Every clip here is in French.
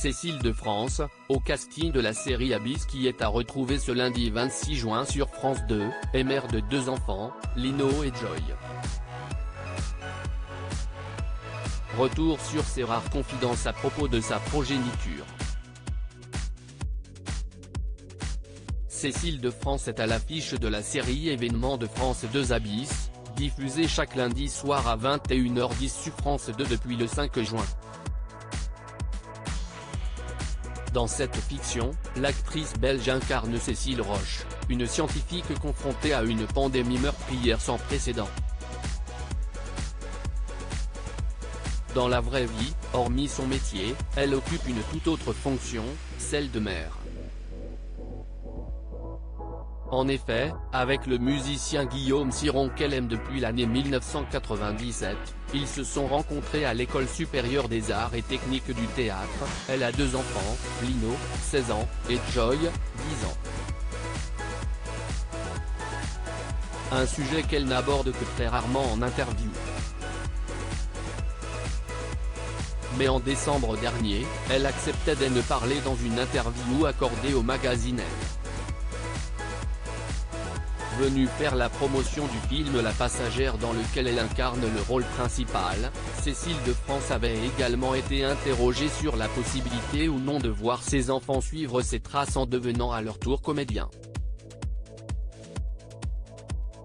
Cécile de France, au casting de la série Abyss qui est à retrouver ce lundi 26 juin sur France 2, est mère de 2 enfants, Lino et Joy. Retour sur ses rares confidences à propos de sa progéniture. Cécile de France est à l'affiche de la série événement de France 2 Abyss, diffusée chaque lundi soir à 21h10 sur France 2 depuis le 5 juin. Dans cette fiction, l'actrice belge incarne Cécile Roche, une scientifique confrontée à une pandémie meurtrière sans précédent. Dans la vraie vie, hormis son métier, elle occupe une toute autre fonction, celle de mère. En effet, avec le musicien Guillaume Ciron qu'elle aime depuis l'année 1997, ils se sont rencontrés à l'École supérieure des arts et techniques du théâtre. Elle a 2 enfants, Lino, 16 ans, et Joy, 10 ans. Un sujet qu'elle n'aborde que très rarement en interview. Mais en décembre dernier, elle acceptait de parler dans une interview accordée au magazine Elle. Venue faire la promotion du film La Passagère dans lequel elle incarne le rôle principal, Cécile de France avait également été interrogée sur la possibilité ou non de voir ses enfants suivre ses traces en devenant à leur tour comédiens.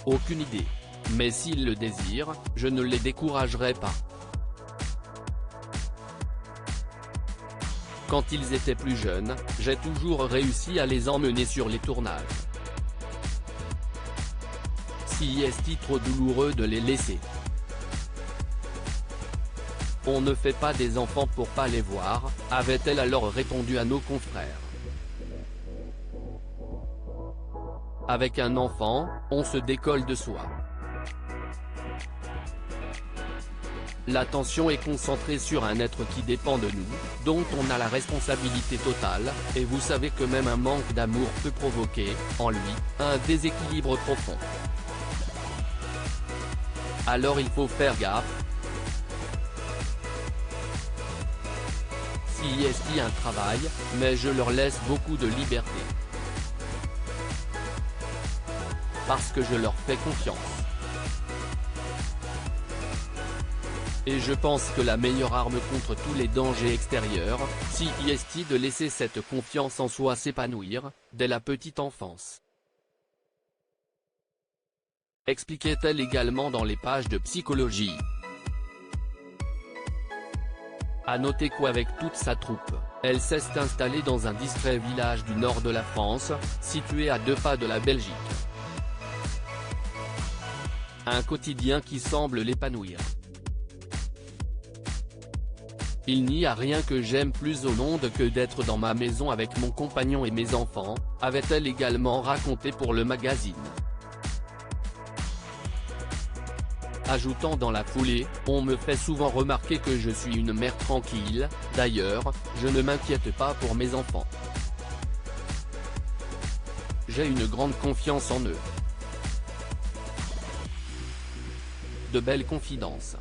Aucune idée. Mais s'ils le désirent, je ne les découragerai pas. Quand ils étaient plus jeunes, j'ai toujours réussi à les emmener sur les tournages. Si est-il trop douloureux de les laisser? On ne fait pas des enfants pour pas les voir, avait-elle alors répondu à nos confrères. Avec un enfant, on se décolle de soi. L'attention est concentrée sur un être qui dépend de nous, dont on a la responsabilité totale, et vous savez que même un manque d'amour peut provoquer, en lui, un déséquilibre profond. Alors il faut faire gaffe. Si est un travail, mais je leur laisse beaucoup de liberté. Parce que je leur fais confiance. Et je pense que la meilleure arme contre tous les dangers extérieurs, si est de laisser cette confiance en soi s'épanouir, dès la petite enfance. Expliquait-elle également dans les pages de psychologie. À noter qu'avec toute sa troupe, elle s'est installée dans un discret village du nord de la France, situé à 2 pas de la Belgique. Un quotidien qui semble l'épanouir. Il n'y a rien que j'aime plus au monde que d'être dans ma maison avec mon compagnon et mes enfants, avait-elle également raconté pour le magazine. Ajoutant dans la foulée, on me fait souvent remarquer que je suis une mère tranquille, d'ailleurs, je ne m'inquiète pas pour mes enfants. J'ai une grande confiance en eux. De belles confidences.